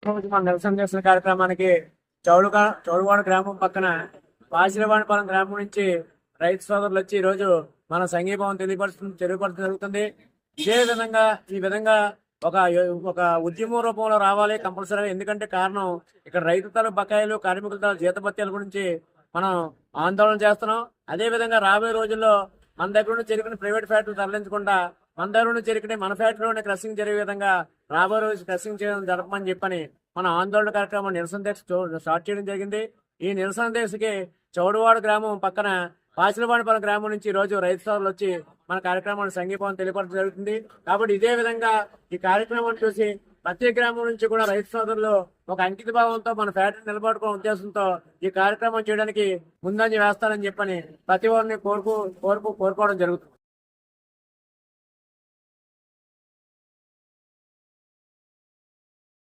రోజు మన నిరసన చేసిన కార్యక్రమానికి చౌడువాడ గ్రామం పక్కన వాసిరవాణిపాలెం గ్రామం నుంచి రైతు సోదరులు వచ్చి ఈ రోజు మన సంఘీభావం తెలియపరచడం జరుగుతుంది. ఈ విధంగా ఒక ఒక ఉద్యమ రూపంలో రావాలి కంపల్సరీ. ఎందుకంటే కారణం ఇక్కడ రైతు తల బకాయిలు, కార్మికుల తల జీతభత్యాల గురించి మనం ఆందోళన చేస్తున్నాం. అదే విధంగా రాబోయే రోజుల్లో మన దగ్గర నుంచి చెరుకుని ప్రైవేట్ ఫ్యాక్టరీలు తరలించకుండా మన దగ్గర నుంచి చెరుకుని మన ఫ్యాక్టరీలోనే క్రషింగ్ జరిగే విధంగా రాబోయే రోజు క్రషింగ్ చేయడం జరపమని చెప్పని మన ఆందోళన కార్యక్రమం నిరసన దీక్ష స్టార్ట్ చేయడం జరిగింది. ఈ నిరసన దీక్షకి చౌడవాడ గ్రామం పక్కన పాచిలవాణిపాలెం గ్రామం నుంచి ఈ రోజు రైతు సోదరులు వచ్చి మన కార్యక్రమాన్ని సంఘీభావం తెలియపరచడం జరుగుతుంది. కాబట్టి ఇదే విధంగా ఈ కార్యక్రమం చూసి ప్రతి గ్రామం నుంచి కూడా రైతు సోదరులు ఒక అంకిత భావంతో మన ఫ్యాక్టరీ నిలబడుకునే ఉద్దేశంతో ఈ కార్యక్రమం చేయడానికి ముందంజ వేస్తారని చెప్పని ప్రతి వారిని కోరుకోవడం జరుగుతుంది.